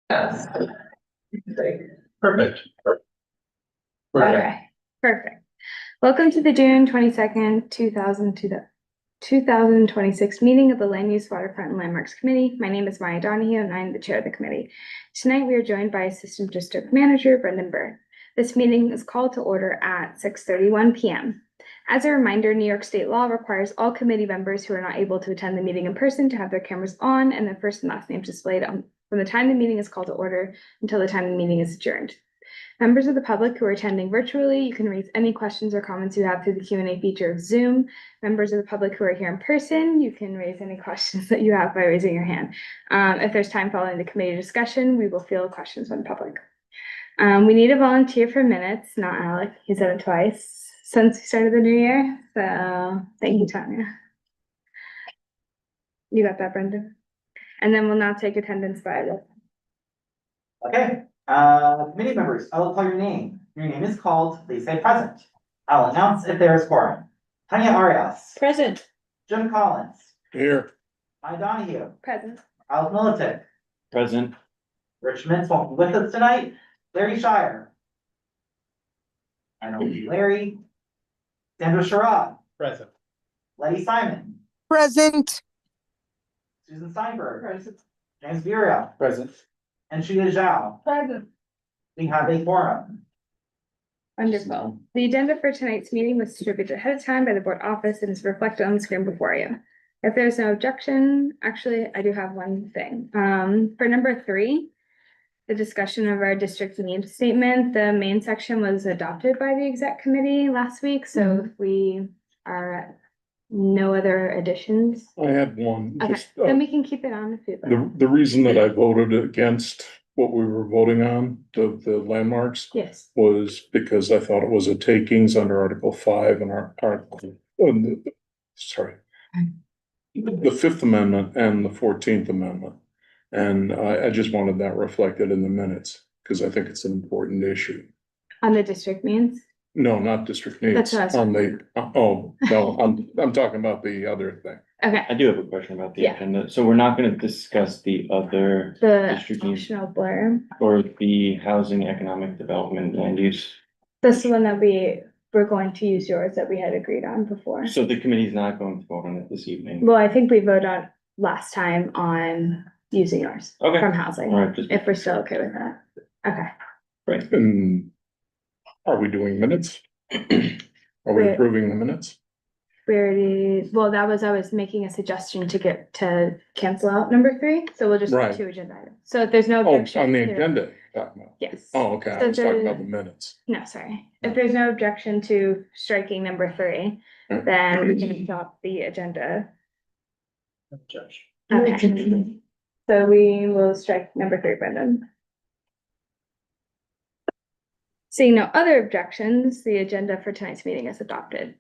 Yes. Perfect. Okay, perfect. Welcome to the June 22nd, 2026 meeting of the Land Use, Waterfront, and Landmarks Committee. My name is Maya Donahue, and I'm the chair of the committee. Tonight, we are joined by Assistant District Manager Brendan Byrd. This meeting is called to order at 6:31 p.m. As a reminder, New York state law requires all committee members who are not able to attend the meeting in person to have their cameras on and their first and last names displayed from the time the meeting is called to order until the time the meeting is adjourned. Members of the public who are attending virtually, you can raise any questions or comments you have through the Q&A feature of Zoom. Members of the public who are here in person, you can raise any questions that you have by raising your hand. If there's time following the committee discussion, we will field questions from the public. We need a volunteer for minutes, not Alec. He said it twice since we started the new year. So thank you, Tanya. You got that, Brendan? And then we'll now take attendance by the. Okay, committee members, I will call your name. Your name is called, please say present. I'll announce if there is quorum. Tanya Arias. Present. Jim Collins. Here. Maya Donahue. Present. Alex Militic. Present. Rich Mintz won't be with us tonight. Larry Shire. I don't see Larry. Sandra Sherrod. Present. Letty Simon. Present. Susan Steinberg. Present. James Vira. Present. And Sheila Zhao. Present. We have a quorum. Wonderful. The agenda for tonight's meeting was distributed ahead of time by the board office and is reflected on the screen before you. If there's no objection, actually, I do have one thing. For number 3, the discussion of our district needs statement, the main section was adopted by the exec committee last week. So if we are at no other additions, I had one. okay, Just, then we can keep it on if you'd like. the reason that I voted against what we were voting on, the landmarks, Yes. was because I thought it was a takings under Article 5 and our article, sorry. The 5th Amendment and the 14th Amendment. And I just wanted that reflected in the minutes, because I think it's an important issue. On the district means? No, not district needs. That's what I was On the, oh, no, I'm talking about the other thing. Okay. I do have a question about the Yeah. agenda. So we're not gonna discuss the other The district needs optional blurb. or the housing, economic development, land use. This one that we're going to use yours that we had agreed on before. So the committee's not going to vote on it this evening. Well, I think we voted on last time on using yours Okay. from housing, All right, just, if we're still okay with that. Okay. right. And are we doing minutes? Are we Wait. approving the minutes? We already, well, I was making a suggestion to cancel out number 3, so we'll just do Right. 2 agenda items. So if there's no Oh, objection. on the to- agenda. talking about. Yes. Oh, okay, I So was talking the- about the minutes. No, sorry. If there's no objection to striking number 3, then we can adopt the agenda. Okay. So we will strike number 3, Brendan. Seeing no other objections, the agenda for tonight's meeting is adopted.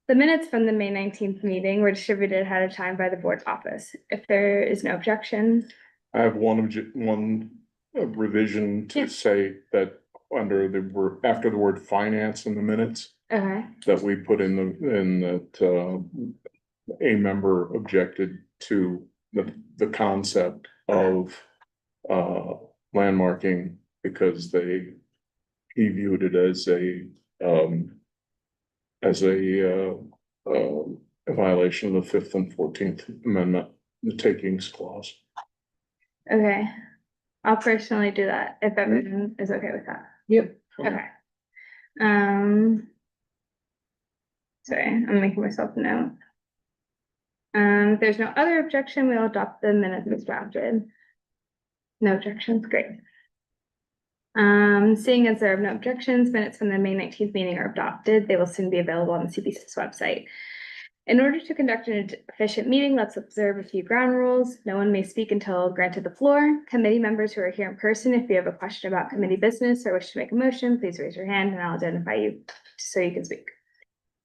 The minutes from the May 19th meeting were distributed ahead of time by the board's office. If there is no objection, I have one revision Yeah. to say that under after the word finance in the minutes, okay, that we put in that, a member objected to the concept of, landmarking because he viewed it as a violation of the 5th and 14th Amendment, the takings clause. okay. I'll personally do that if everyone is okay with that. Yep. Okay. Sorry, I'm making myself a note. If there's no other objection, we'll adopt the minutes as drafted. No objections, great. Seeing as there are no objections, minutes from the May 19th meeting are adopted. They will soon be available on the CBC's website. In order to conduct an efficient meeting, let's observe a few ground rules. No one may speak until granted the floor. Committee members who are here in person, if you have a question about committee business or wish to make a motion, please raise your hand and I'll identify you so you can speak.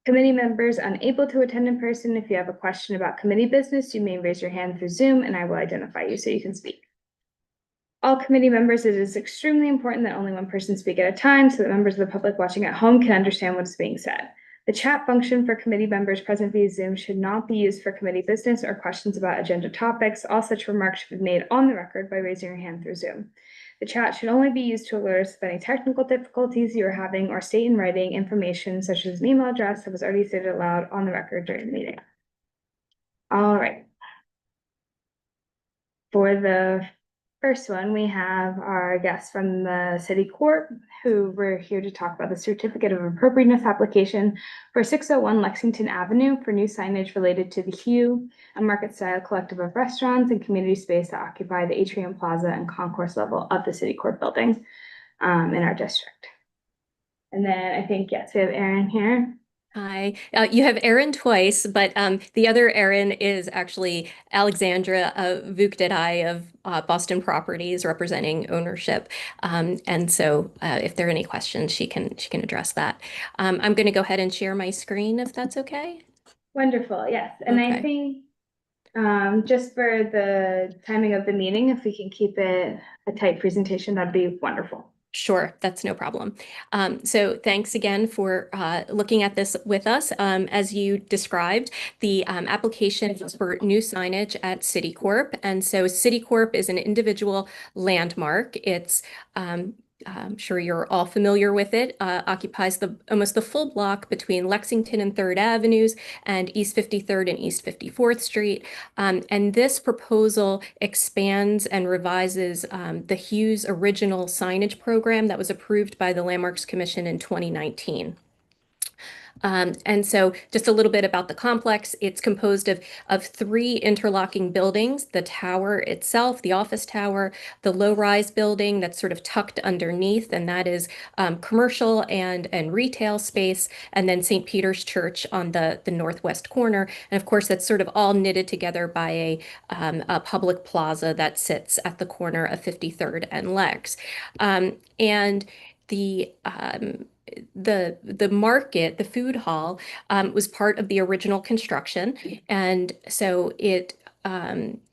Committee members unable to attend in person, if you have a question about committee business, you may raise your hand through Zoom and I will identify you so you can speak. All committee members, it is extremely important that only one person speak at a time so that members of the public watching at home can understand what is being said. The chat function for committee members present via Zoom should not be used for committee business or questions about agenda topics. All such remarks should be made on the record by raising your hand through Zoom. The chat should only be used to alert us of any technical difficulties you are having or state in writing information such as an email address that was already stated aloud on the record during the meeting. All right. For the first one, we have our guests from the City Court who were here to talk about the certificate of appropriateness application for 601 Lexington Avenue for new signage related to the Hue, a market style collective of restaurants and community space that occupy the atrium plaza and concourse level of the City Court building in our district. And then I think, yes, we have Erin here. Hi, you have Erin twice, but the other Erin is actually Alexandra Vukdedai of Boston Properties representing ownership. And so if there are any questions, she can address that. I'm going to go ahead and share my screen if that's okay. Wonderful, yes. And I Okay. think just for the timing of the meeting, if we can keep it a tight presentation, that'd be wonderful. Sure, that's no problem. So thanks again for looking at this with us. As you described, the application is for new signage at Citicorp. And so Citicorp is an individual landmark. It's I'm sure you're all familiar with it, occupies almost the full block between Lexington and 3rd Avenues and East 53rd and East 54th Street. And this proposal expands and revises the Hughes original signage program that was approved by the Landmarks Commission in 2019. And so just a little bit about the complex. It's composed of 3 interlocking buildings, the tower itself, the office tower, the low-rise building that's sort of tucked underneath, and that is commercial and retail space, and then St. Peter's Church on the northwest corner. And of course, that's sort of all knitted together by a public plaza that sits at the corner of 53rd and Lex. And the market, the food hall, was part of the original construction. And so it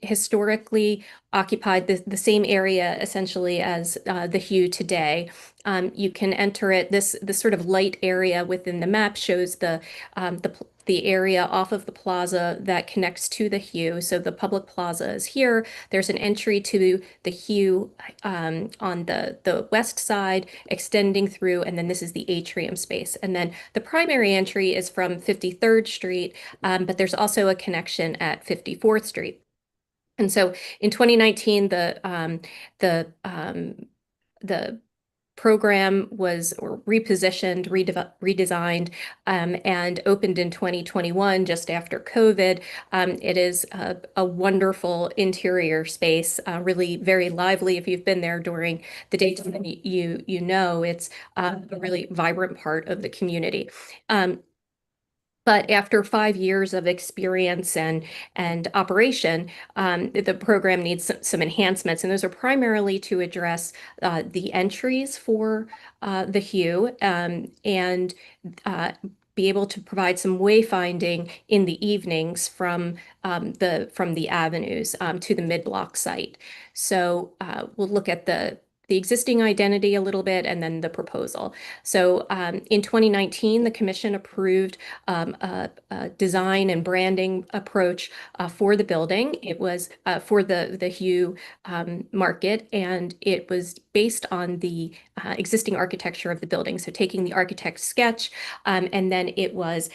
historically occupied the same area essentially as the Hue today. You can enter it, this sort of light area within the map shows the area off of the plaza that connects to the Hue. So the public plaza is here. There's an entry to the Hue on the west side, extending through, and then this is the atrium space. And then the primary entry is from 53rd Street, but there's also a connection at 54th Street. And so in 2019, the program was repositioned, redesigned, and opened in 2021, just after COVID. It is a wonderful interior space, really very lively. If you've been there during the daytime, you know it's a really vibrant part of the community. But after 5 years of experience and operation, the program needs some enhancements, and those are primarily to address the entries for the Hue and be able to provide some wayfinding in the evenings from the avenues to the mid-block site. So we'll look at the existing identity a little bit and then the proposal. So in 2019, the commission approved a design and branding approach for the building. It was for the Hue market, and it was based on the existing architecture of the building. So taking the architect's sketch, and then it was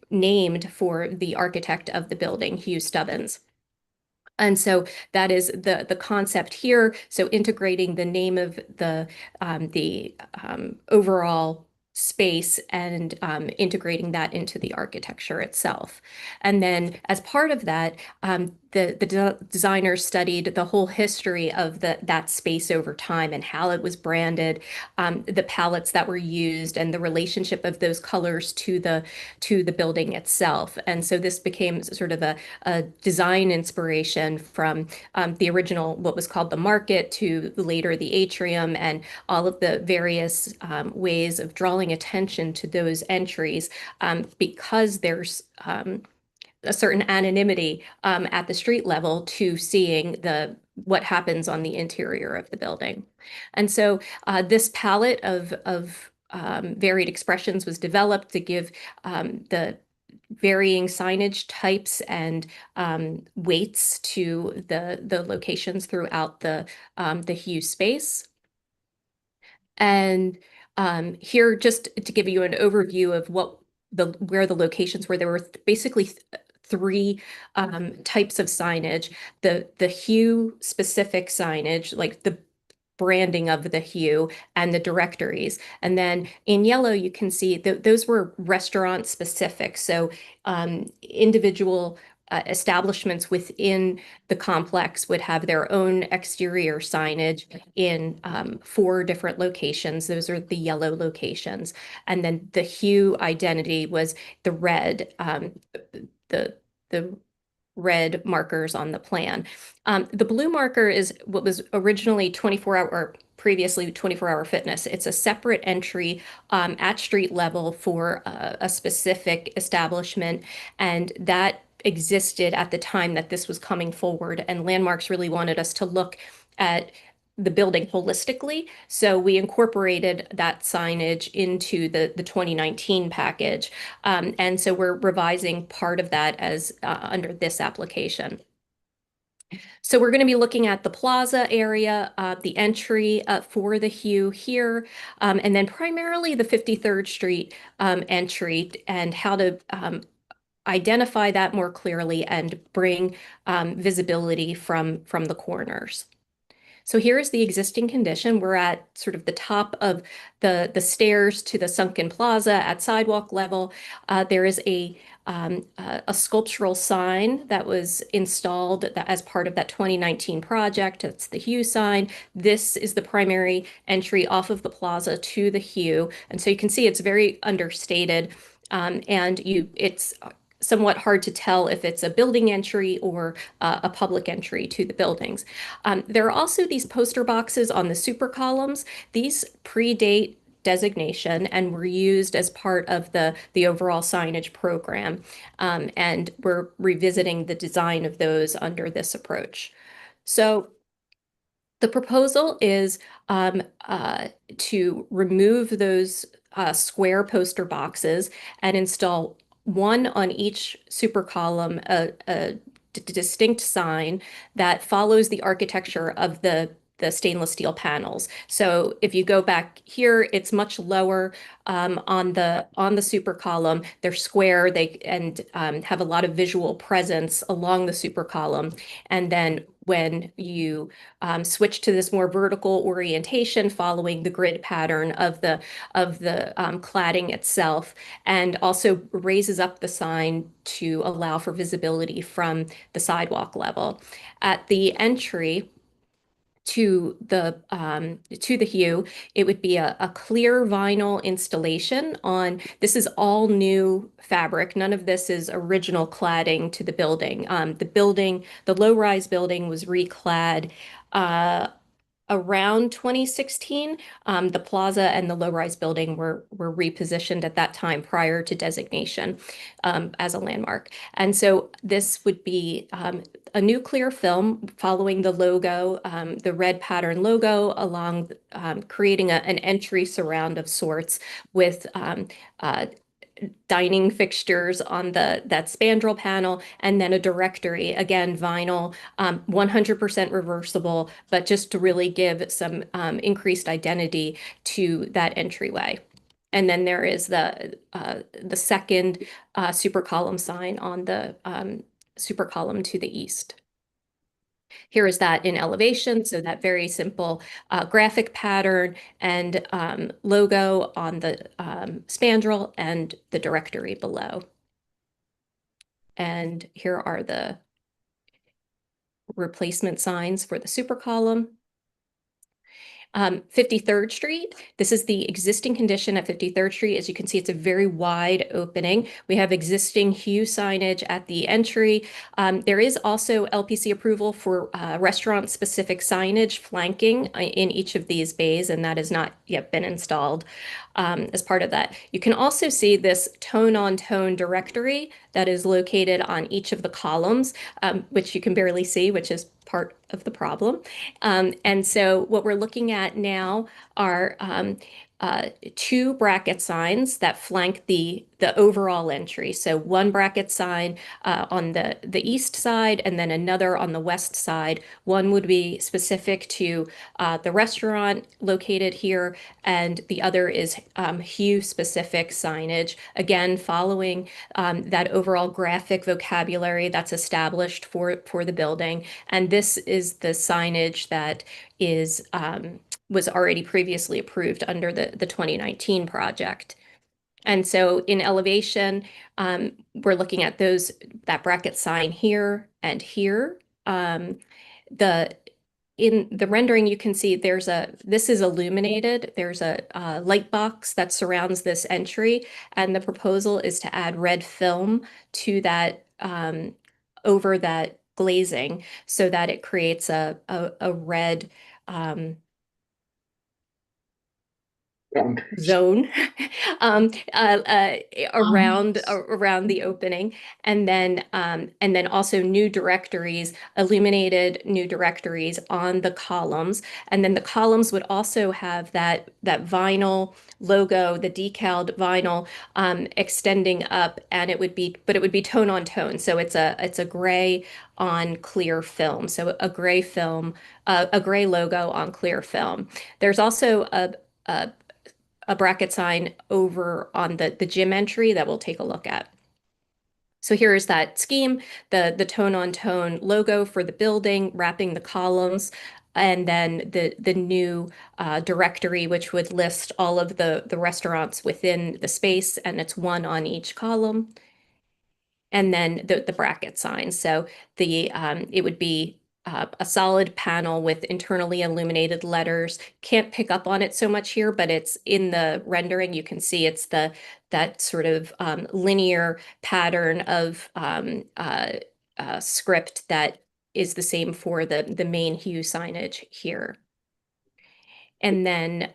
named for the architect of the building, Hugh Stubbins. And so that is the concept here. So integrating the name of the overall space and integrating that into the architecture itself. And then as part of that, the designers studied the whole history of that space over time and how it was branded, the palettes that were used, and the relationship of those colors to the building itself. And so this became sort of a design inspiration from the original, what was called the market, to later the atrium, and all of the various ways of drawing attention to those entries, because there's a certain anonymity at the street level to seeing what happens on the interior of the building. And so this palette of varied expressions was developed to give the varying signage types and weights to the locations throughout the hue space. And here, just to give you an overview of where the locations were, there were basically three types of signage. The hue specific signage, like the branding of the hue and the directories. And then in yellow, you can see that those were restaurant specific. So individual establishments within the complex would have their own exterior signage in 4 different locations. Those are the yellow locations. And then the hue identity was the red, the red markers on the plan. The blue marker is what was originally 24-hour or previously 24-hour fitness. It's a separate entry at street level for a specific establishment, and that existed at the time that this was coming forward. And Landmarks really wanted us to look at the building holistically. So we incorporated that signage into the 2019 package. And so we're revising part of that as under this application. So we're going to be looking at the plaza area, the entry for the hue here, and then primarily the 53rd Street entry and how to identify that more clearly and bring visibility from the corners. So here is the existing condition. We're at sort of the top of the stairs to the sunken plaza at sidewalk level. There is a sculptural sign that was installed as part of that 2019 project. It's the hue sign. This is the primary entry off of the plaza to the hue. And so you can see it's very understated. It's somewhat hard to tell if it's a building entry or a public entry to the buildings. There are also these poster boxes on the super columns. These predate designation and were used as part of the overall signage program. And we're revisiting the design of those under this approach. So the proposal is to remove those square poster boxes and install one on each super column, a distinct sign that follows the architecture of the stainless steel panels. So if you go back here, it's much lower on the super column. They're square, and have a lot of visual presence along the super column. And then when you switch to this more vertical orientation following the grid pattern of the cladding itself, and also raises up the sign to allow for visibility from the sidewalk level. At the entry to the hue, it would be a clear vinyl installation on, this is all new fabric. None of this is original cladding to the building. The low-rise building was reclad around 2016. The plaza and the low-rise building were repositioned at that time prior to designation as a landmark. And so this would be a new clear film following the logo, the red pattern logo, along creating an entry surround of sorts with dining fixtures on that spandrel panel, and then a directory, again, vinyl, 100% reversible, but just to really give some increased identity to that entryway. And then there is the second super column sign on the super column to the east. Here is that in elevation, so that very simple graphic pattern and logo on the spandrel and the directory below. And here are the replacement signs for the super column. 53rd Street. This is the existing condition at 53rd Street. As you can see, it's a very wide opening. We have existing hue signage at the entry. There is also LPC approval for restaurant-specific signage flanking in each of these bays, and that has not yet been installed as part of that. You can also see this tone-on-tone directory that is located on each of the columns, which you can barely see, which is part of the problem. And so what we're looking at now are two bracket signs that flank the overall entry. So one bracket sign on the east side, and then another on the west side. One would be specific to the restaurant located here, and the other is hue specific signage. Again, following that overall graphic vocabulary that's established for the building. And this is the signage that is was already previously approved under the 2019 project. And so in elevation, we're looking at that bracket sign here and here. In the rendering, you can see this is illuminated. There's a light box that surrounds this entry, and the proposal is to add red film to that over that glazing so that it creates a red zone around the opening, and then also new directories, illuminated new directories on the columns, and then the columns would also have that vinyl logo, the decaled vinyl extending up, and it would be tone on tone, so it's a gray on clear film, so a gray film, a gray logo on clear film. There's also a bracket sign over on the gym entry that we'll take a look at. So here is that scheme, the tone on tone logo for the building, wrapping the columns, and then the new directory, which would list all of the restaurants within the space, and it's one on each column. And then the bracket sign. So it would be a solid panel with internally illuminated letters. Can't pick up on it so much here, but it's in the rendering. You can see it's that sort of linear pattern of script that is the same for the main hue signage here. And then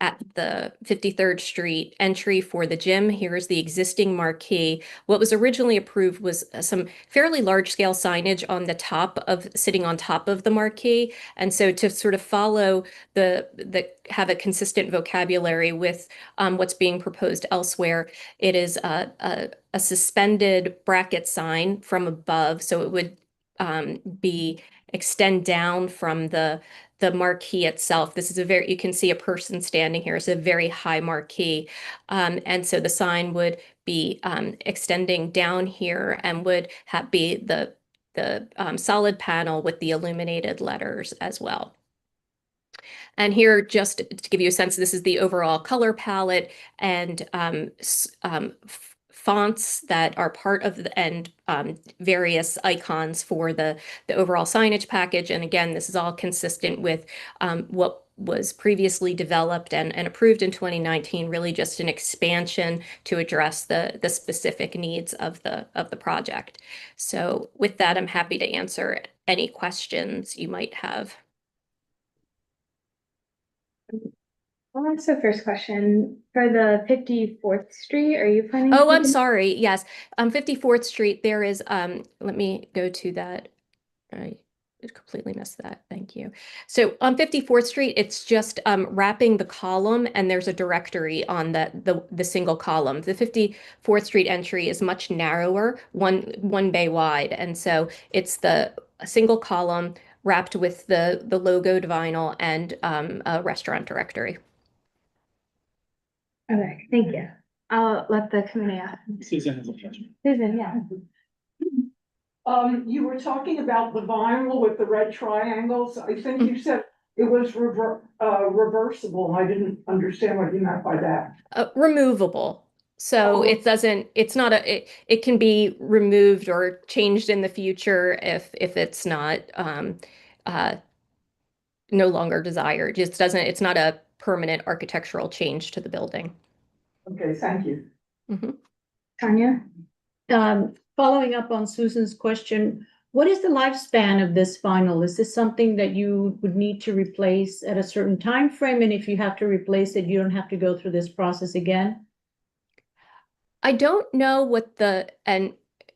at the 53rd Street entry for the gym, here's the existing marquee. What was originally approved was some fairly large scale signage on the sitting on top of the marquee. And so to sort of follow have a consistent vocabulary with what's being proposed elsewhere, it is a suspended bracket sign from above. So it would extend down from the marquee itself. This is you can see a person standing here. It's a very high marquee. And so the sign would be extending down here and would be the solid panel with the illuminated letters as well. And here, just to give you a sense, this is the overall color palette and fonts that are part of and various icons for the overall signage package. And again, this is all consistent with what was previously developed and approved in 2019, really just an expansion to address the specific needs of the project. So with that, I'm happy to answer any questions you might have. I'll ask the first question. For the 54th Street, are you planning? Oh, I'm sorry. Yes. 54th Street, there is, let me go to that. I completely missed that. Thank you. So on 54th Street, it's just wrapping the column, and there's a directory on the single column. The 54th Street entry is much narrower, one bay wide. And so it's a single column wrapped with the logoed vinyl and a restaurant directory. Okay, thank you. I'll let the committee ask. Susan has a question. Susan, yeah. You were talking about the vinyl with the red triangles. I think you said it was reversible. I didn't understand what you meant by that. Removable. So it can be removed or changed in the future if it's not no longer desired. It's not a permanent architectural change to the building. Okay, thank you. Mm-hmm. Tanya? Following up on Susan's question, what is the lifespan of this vinyl? Is this something that you would need to replace at a certain time frame? And if you have to replace it, you don't have to go through this process again? I don't know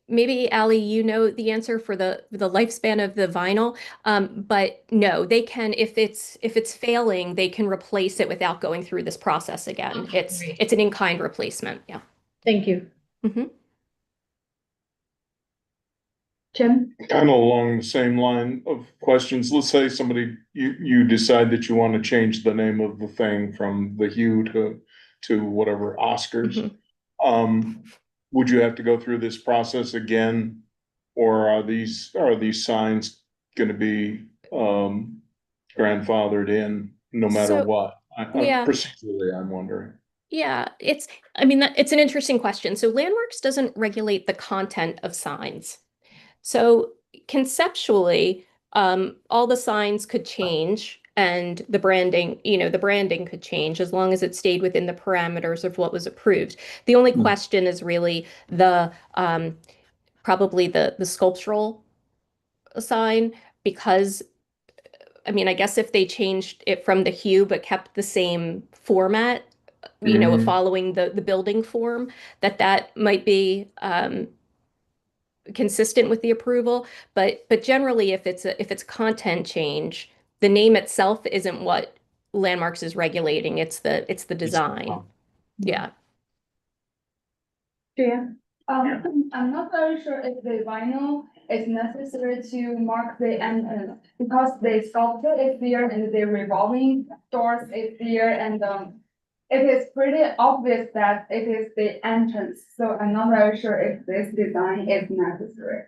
maybe Ally, you know the answer for the lifespan of the vinyl. But no, they can, if it's failing, they can replace it without going through this process again. It's an in-kind replacement. Yeah. Thank you. Mhm. Jim? Kind of along the same line of questions, let's say somebody, you decide that you want to change the name of the thing from the Hue to whatever, Oscars. Mhm. Would you have to go through this process again? Or are these signs gonna be, grandfathered in no matter So, what? yeah. Procedurally, I'm wondering. Yeah, I mean, it's an interesting question. So landmarks doesn't regulate the content of signs. So conceptually, all the signs could change and the branding could change as long as it stayed within the parameters of what was approved. The only question is really probably the sculptural sign, because I mean, I guess if they changed it from the hue but kept the same format, following the building form, that might be consistent with the approval. But generally, if it's content change, the name itself isn't what landmarks is regulating. It's the design. Yeah. Julia? I'm not very sure if the vinyl is necessary to mark the entrance because the sculpture is there and the revolving doors is there and it is pretty obvious that it is the entrance. So I'm not very sure if this design is necessary.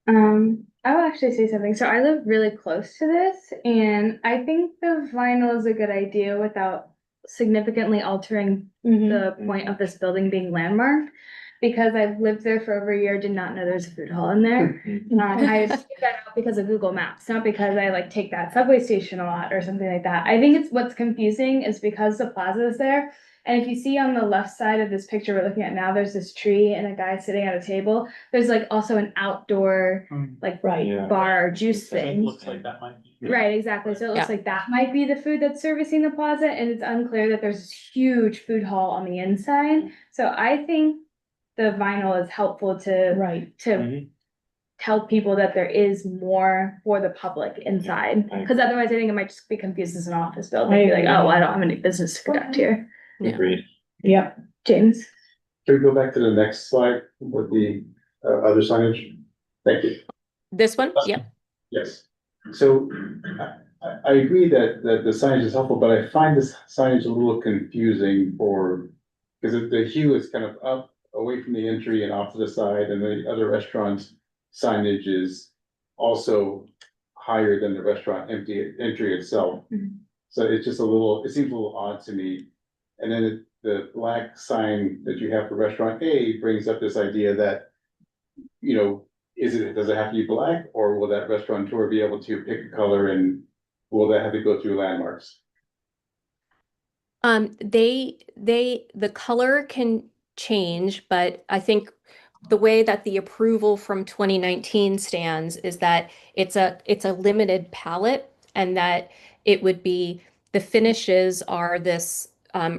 I will actually say something. So I live really close to this, and I think the vinyl is a good idea without significantly altering the point of this building being landmarked. Because I've lived there for over a year, did not know there's a food hall in there. I figured that out because of Google Maps, not because I like take that subway station a lot or something like that. I think it's what's confusing is because the plaza is there. And if you see on the left side of this picture we're looking at now, there's this tree and a guy sitting at a table. There's like also an outdoor like Yeah. bar or juice thing. Looks like that might be. Right, exactly. So it looks Yeah. like that might be the food that's servicing the plaza, and it's unclear that there's this huge food hall on the inside. So I think the vinyl is helpful to Right. tell people that there is more for the public inside. I- Because otherwise I think it might just be confused as an office building. I Be like, agree. oh, well, I don't have any business to conduct here. Yeah. Agreed. Yeah. James? Can we go back to the next slide with the other signage? Thank you. This one? Yeah. Yes. So I agree that the signage is helpful, but I find this signage a little confusing because the hue is kind of up away from the entry and off to the side, and the other restaurants' signage is also higher than the restaurant entry itself. So it's just it seems a little odd to me. And then the black sign that you have for restaurant A brings up this idea that, does it have to be black, or will that restaurateur be able to pick a color, and will that have to go through landmarks? The color can change, but I think the way that the approval from 2019 stands is that it's a limited palette, and that it would be the finishes are this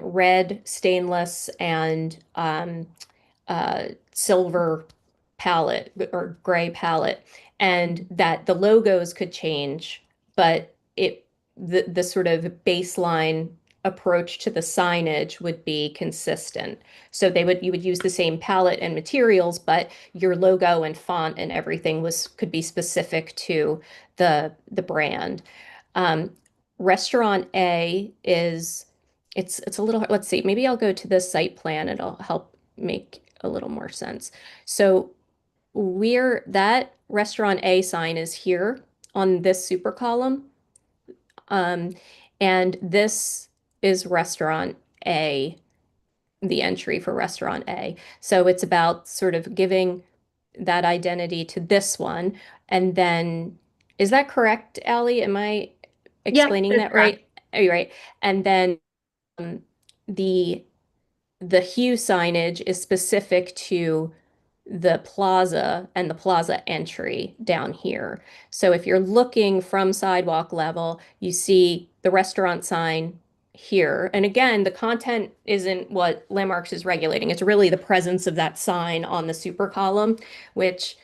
red stainless and silver palette or gray palette, and that the logos could change, but the sort of baseline approach to the signage would be consistent. So you would use the same palette and materials, but your logo and font and everything could be specific to the brand. Restaurant A it's a little, let's see, maybe I'll go to the site plan. It'll help make a little more sense. So that restaurant A sign is here on this super column. And this is restaurant A, the entry for restaurant A. So it's about sort of giving that identity to this one. And then, is that correct, Ally? Am I explaining that's that right? Are you right? And then um, the hue signage is specific to the plaza and the plaza entry down here. So if you're looking from sidewalk level, you see the restaurant sign here. And again, the content isn't what Landmarks is regulating. It's really the presence of that sign on the super column, which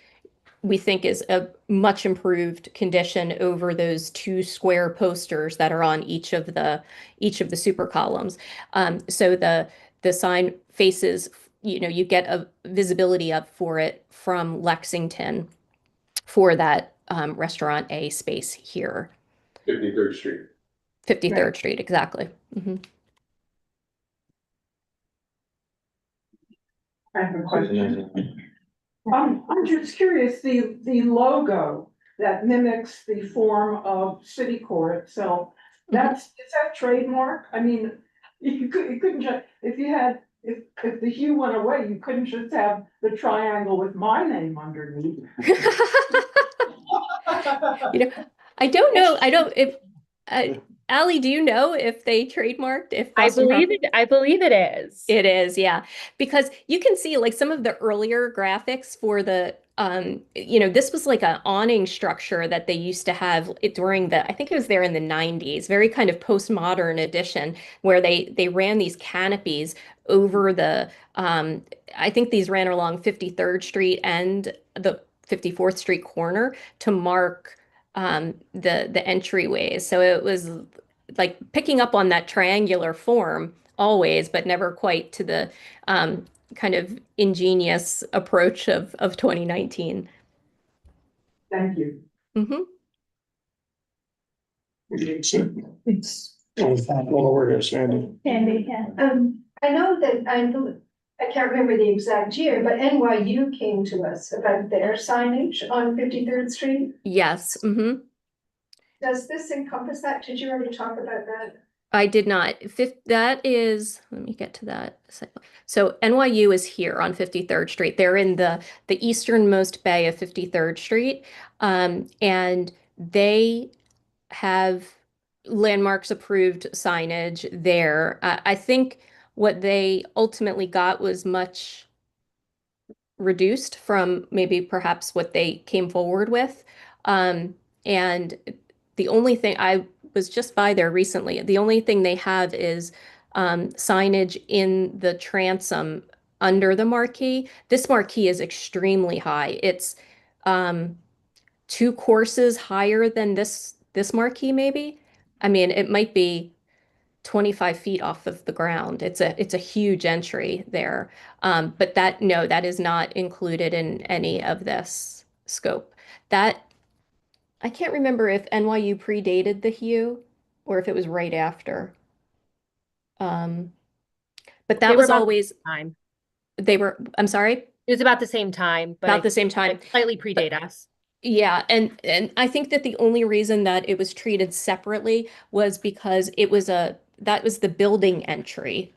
we think is a much improved condition over those 2 square posters that are on each of the super columns. So the sign faces, you get a visibility up for it from Lexington for that Restaurant A space here. 53rd Street. 53rd Street, exactly. I have a question. I'm just curious, the logo that mimics the form of Citicorp itself, is that trademark? I mean, you couldn't just, if the hue went away, you couldn't just have the triangle with my name underneath. I don't know. Ally, do you know if they trademarked, if I Boston believe it is. It is, yeah. Because you can see like some of the earlier graphics for the this was like an awning structure that they used to have during I think it was there in the 90s, very kind of postmodern edition where they ran these canopies over I think these ran along 53rd Street and the 54th Street corner to mark the entryways. So it was like picking up on that triangular form always, but never quite to the kind of ingenious approach of 2019. Thank you. Well, we're here, Sandy. Sandy, yeah. I know that, I can't remember the exact year, but NYU came to us about their signage on 53rd Street. Yes. Does this encompass that? Did you already talk about that? I did not. That is, let me get to that. So NYU is here on 53rd Street. They're in the easternmost bay of 53rd Street. And they have Landmarks approved signage there. I think what they ultimately got was much reduced from maybe perhaps what they came forward with. And the only thing, I was just by there recently, the only thing they have is signage in the transom under the marquee. This marquee is extremely high. It's 2 courses higher than this marquee, maybe. I mean, it might be 25 feet off of the ground. It's a huge entry there. But that is not included in any of this scope. I can't remember if NYU predated the hue or if it was right after. But that was always time. I'm sorry? It was about the same time, but About the same time. Slightly predate us. Yeah, and I think that the only reason that it was treated separately was because that was the building entry.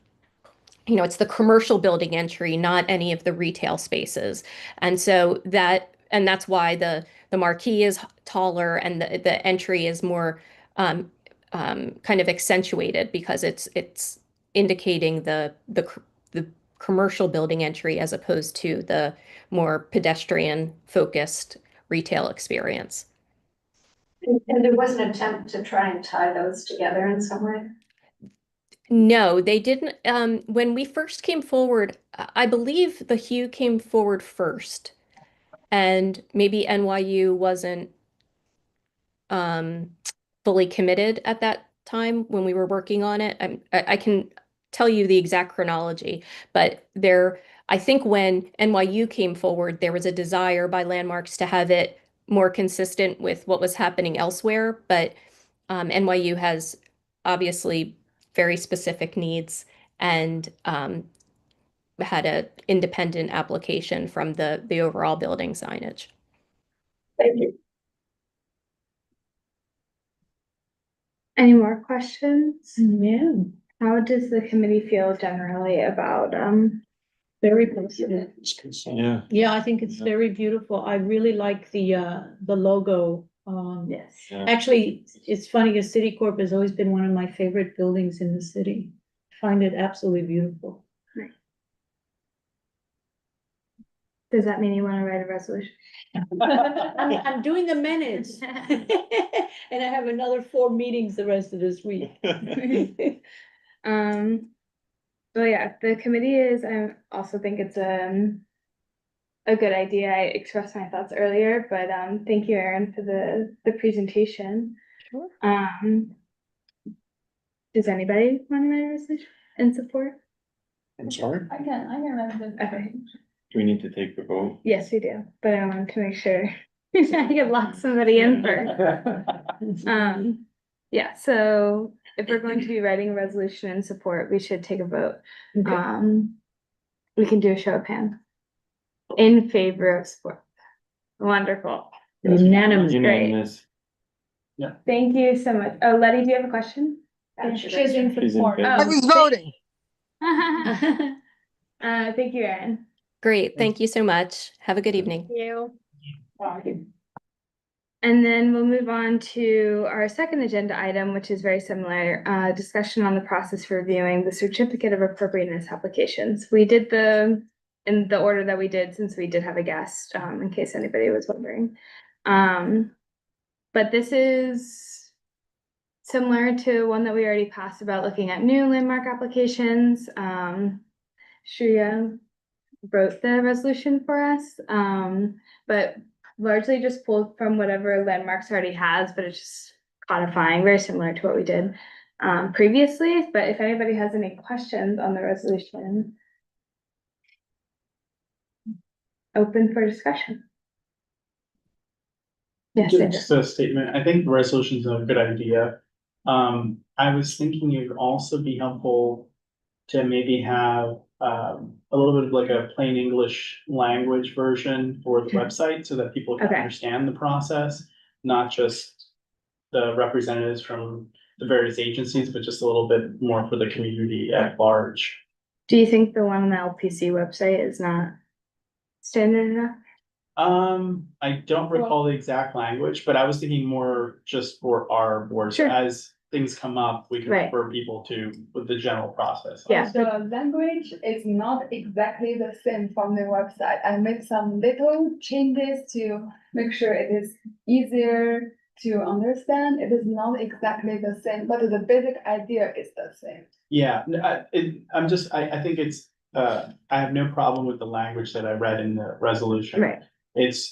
It's the commercial building entry, not any of the retail spaces. And so that's why the marquee is taller and the entry is more kind of accentuated because it's indicating the commercial building entry as opposed to the more pedestrian focused retail experience. And there was an attempt to try and tie those together in some way? No, they didn't. When we first came forward, I believe the hue came forward first, and maybe NYU wasn't fully committed at that time when we were working on it. I can tell you the exact chronology, but I think when NYU came forward, there was a desire by Landmarks to have it more consistent with what was happening elsewhere, but NYU has obviously very specific needs and had an independent application from the overall building signage. Thank you. Any more questions? Yeah, How does the committee feel generally about very positive. Yeah. Yeah, I think it's very beautiful. I really like the logo. yes. Yeah. Actually, it's funny, because Citicorp has always been one of my favorite buildings in the city. I find it absolutely beautiful. Does that mean you want to write a resolution? I'm doing the minutes. And I have another 4 meetings the rest of this week. Well, yeah, the committee is, I also think it's a good idea. I expressed my thoughts earlier, but thank you, Erin, for the presentation. Sure. Does anybody want to write a resolution in support? I'm sorry. I can run this. Okay, Do we need to take the vote? yes, we do, but I wanted to make sure I could lock somebody in first. Yeah, so if we're going to be writing a resolution in support, we should take a vote. We can do a show of hands. In favor of support. Wonderful. Unanimous. Unanimous. Thank you so much. Oh, Letty, do you have a question? She's in She's in support. favor. Oh, was voting. Thank you, Erin. Great. Thank you so much. Have a good evening. You. And then we'll move on to our second agenda item, which is very similar, discussion on the process for reviewing the certificate of appropriateness applications. We did in the order that we did, since we did have a guest, in case anybody was wondering. But this is similar to one that we already passed about looking at new landmark applications. Shreya wrote the resolution for us, but largely just pulled from whatever landmarks already has, but it's just codifying, very similar to what we did previously. But if anybody has any questions on the resolution, open for discussion. Yes, Andrew. Just a statement. I think the resolution is a good idea. I was thinking it would also be helpful to maybe have a little bit of like a plain English language version for the website so that people can Okay. understand the process, not just the representatives from the various agencies, but just a little bit more for the community at large. Do you think the one on the LPC website is not standard enough? I don't recall the exact language, but I was thinking more just for our board. Sure. As things come up, we can Right. refer people to with the general process. Yeah. The language is not exactly the same from the website. I made some little changes to make sure it is easier to understand. It is not exactly the same, but the basic idea is the same. Yeah, I think it's, I have no problem with the language that I read in the resolution. Right.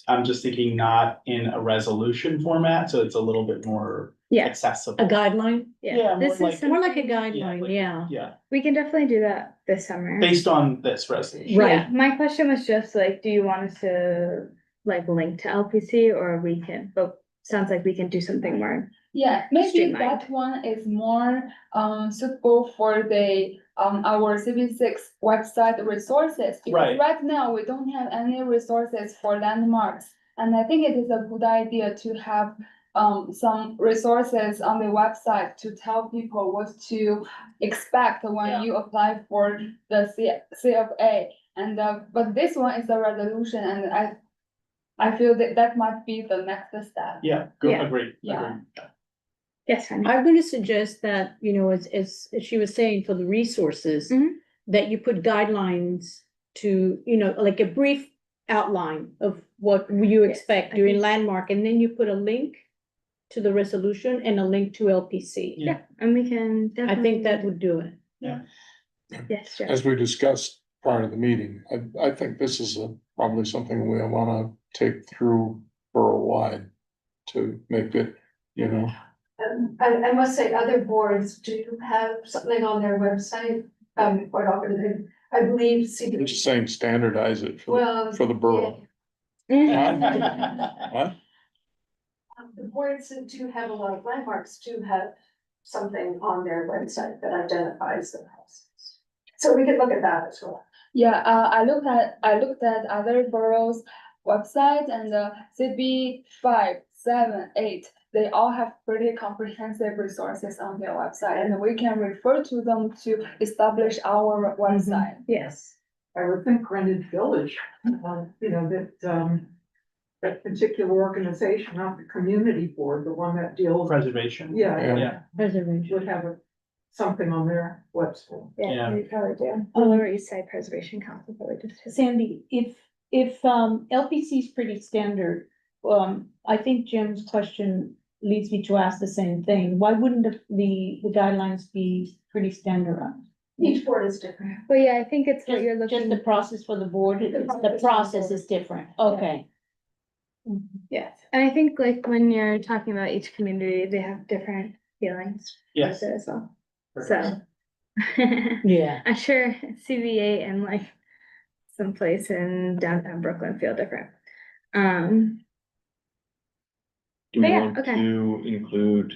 I'm just thinking not in a resolution format, so it's a little bit more Yeah. accessible. A guideline? Yeah, more This like- is More like a Yeah, guideline, like- yeah. Yeah, we can definitely do that this summer. based on this resolution. Right. Yeah, my question was just like, do you want us to like link to LPC, or we can, but sounds like we can do something more. Yeah, maybe Streamlined. that one is more suitable for the our CV6 website resources. Because Right. right now, we don't have any resources for landmarks. And I think it is a good idea to have some resources on the website to tell people what to expect when you apply for the CFA. And but this one is a resolution, and I feel that might be the next step. Yeah, good, Yeah. agreed, Yeah. agreed. Yes, honey. I'm gonna suggest that, you know, as she was saying, for the resources, Mhm. that you put guidelines to, you know, like a brief outline of what you Yes, expect I during think- landmark, and then you put a link to the resolution and a link to LPC. Yeah, and we can I definitely. think that would do it. Yes, Jeff. As we discussed prior to the meeting, I think this is probably something we wanna take through for a while to make it, you know. I must say, other boards do have something on their website, quite often, I believe. I'm just saying standardize it Well, for the borough. Huh? The boards that do have a lot of landmarks do have something on their website that identifies the houses. So we could look at that as well. Yeah, I looked at other boroughs' website, and CB 5, 7, 8, they all have pretty comprehensive resources on their website, and we can refer to them to establish our website. Yes. I would think Greenwich Village, you know, that particular organization, not the community board, the one that deals, Preservation. yeah, Yeah. Preservation. would have something on their website. Yeah, Yeah. we probably do. Lower East Side Preservation Council probably just. Sandy, if LPC is pretty standard, I think Jim's question leads me to ask the same thing. Why wouldn't the guidelines be pretty standardized? Each board is different. But yeah, I think it's what you're Just looking. the process for the board, the process is different, okay. Yes, and I think like when you're talking about each community, they have different feelings. Yes. with it as well, so. Yeah. I'm sure CVA and like someplace in downtown Brooklyn feel different. Do we Yeah, want okay. to include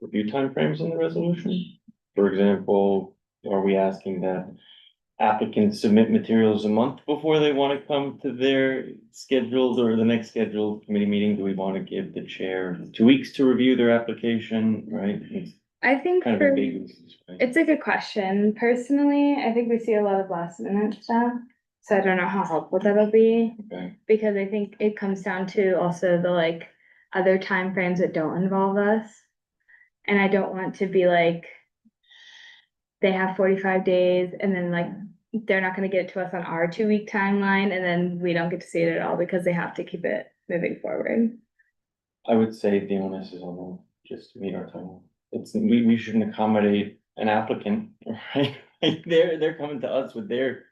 review timeframes in the resolution? For example, are we asking that applicants submit materials a month before they want to come to their scheduled or the next scheduled committee meeting? Do we want to give the chair 2 weeks to review their application, right? It's I think kind of for, ambiguous. Right? it's a good question. Personally, I think we see a lot of last minute stuff. So I don't know how helpful that'll be, Okay, because I think it comes down to also the like other timeframes that don't involve us. And I don't want to be like, they have 45 days and then like, they're not gonna get it to us on our 2-week timeline and then we don't get to see it at all because they have to keep it moving forward. I would say the onus is on them just to meet our timeline. We shouldn't accommodate an applicant, right? They're coming to us with their,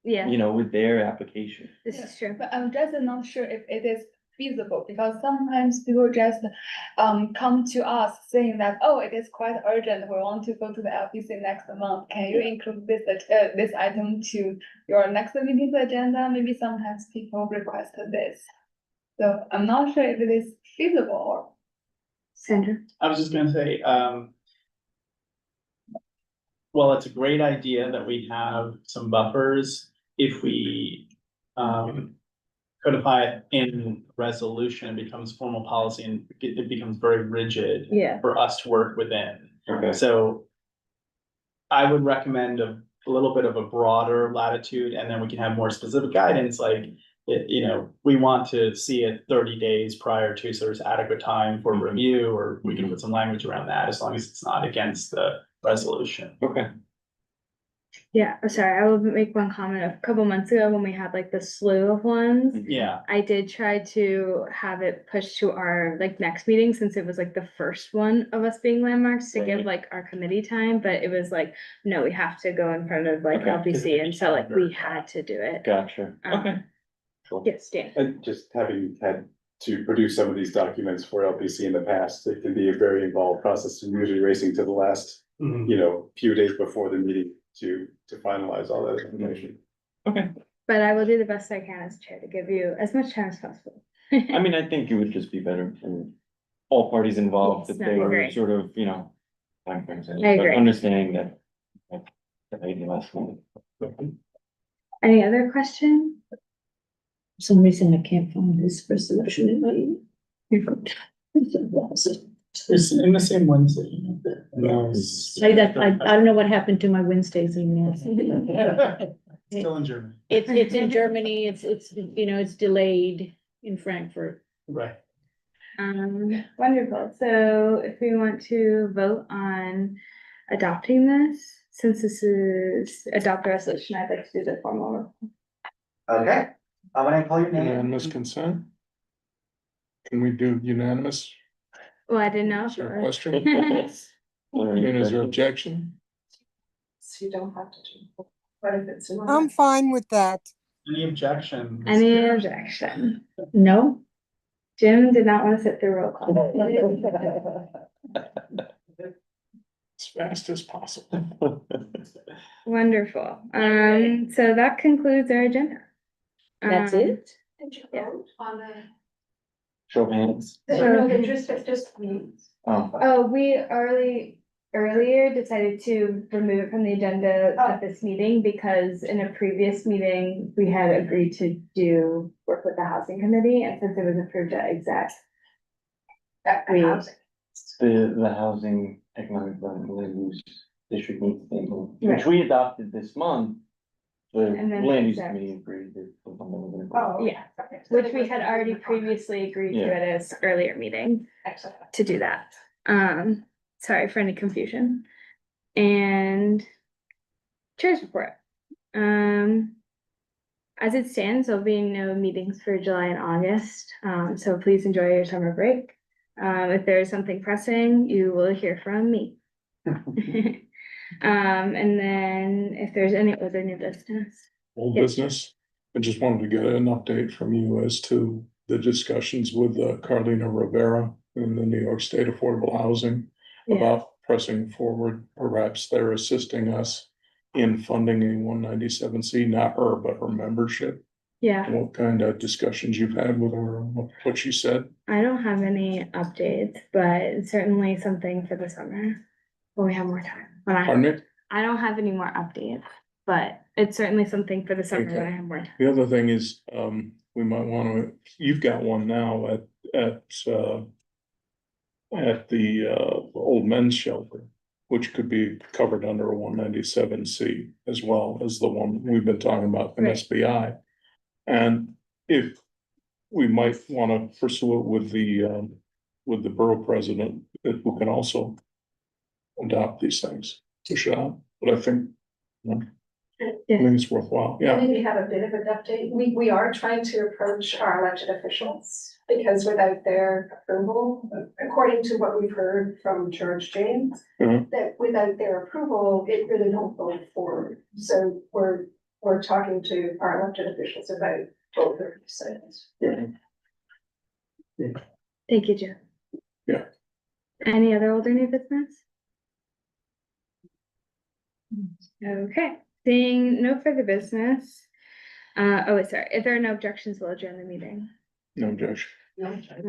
Yeah, with their application. this is true. But I'm just not sure if it is feasible, because sometimes people just come to us saying that, oh, it is quite urgent, we want to go to the LPC next month, can you include this item to your next meeting's agenda? Maybe sometimes people requested this. So I'm not sure if it is feasible. Sandra? I was just gonna say, well, it's a great idea that we have some buffers if we, codify it in resolution, it becomes formal policy and it becomes very rigid Yeah. for us to work within. Okay. So I would recommend a little bit of a broader latitude, and then we can have more specific guidance, like, we want to see it 30 days prior to, so there's adequate time for review, or we can put some language around that, as long as it's not against the resolution. Okay. Yeah, sorry, I will make one comment. A couple months ago when we had like the slew of ones, Yeah, I did try to have it pushed to our like next meeting, since it was like the first one of us being landmarks, to give Right. like our committee time, but it was like, no, we have to go in front of like Okay. LPC, and so like we had to do it. Gotcha. Um, Okay. Sure. Yes, Dan. And just having had to produce some of these documents for LPC in the past, it can be a very involved process, and usually racing to the last, few days before the meeting to finalize all that information. Okay. But I will do the best I can as chair to give you as much time as possible. I mean, I think it would just be better for all parties involved Yes, if no, they I were agree. sort of, timeframes. I But agree. understanding that. That may be last one. Any other question? For some reason, I can't find this resolution in my email. it's in the same Wednesday. No, I don't know what happened to my Wednesdays emails. Still in Germany. It's in Germany, it's delayed in Frankfurt. Right. Wonderful. So if we want to vote on adopting this, since this is adopt a resolution, I'd like to do the formal. Okay, when I call your name, Unanimous consent? Can we do unanimous? Well, I didn't know. Is there a if question? it was- And is there objection? So you don't have to do. But if it's. I'm fine with that. Any objections? Any objection? No? Jim did not want to sit through roll call. As fast as possible. Wonderful. So that concludes our agenda. That's Um, it? Did you Yeah. vote on Show of hands. the just means. Oh, we earlier decided to remove it from the agenda at this meeting, because in a previous meeting, we had agreed to do work with the housing committee, and since it was approved at exec. We, The housing economic development land use district needs statement, which Right. we adopted this month. The And then land use exec. committee agreed that. Oh, yeah, which we had already previously agreed to Yeah. at this earlier meeting Excellent. to do that. Sorry for any confusion. And chair's report. As it stands, there'll be no meetings for July and August, so please enjoy your summer break. If there is something pressing, you will hear from me. And then if there's any other new business. Old Yes. business. I just wanted to get an update from you as to the discussions with Carlina Rivera in the New York State Affordable Housing Yeah. about pressing forward. Perhaps they're assisting us in funding a 197C, not her, but her membership. Yeah, What kind of discussions you've had with her, what she said? I don't have any updates, but it's certainly something for the summer when we have more time. Pardon me? I don't have any more updates, but it's certainly something for the summer when I Okay. have more time. The other thing is, we might want to, you've got one now at the old men's shelter, which could be covered under a 197C as well as the one we've been talking about in Right. SBI. And if we might want to pursue it with the borough president, who can also adopt these things, push it out. But I think, you know, I think it's worthwhile. I Yeah. maybe have a bit of an update. We are trying to approach our elected officials because without their approval, according to what we've heard from George James, Mhm. that without their approval, it really don't go forward. So we're talking to our elected officials about both their decisions. Thank you, Joe. Yeah. Any other older new business? Okay, seeing no further business. Sorry, if there are no objections, we'll adjourn the meeting. No objection. No.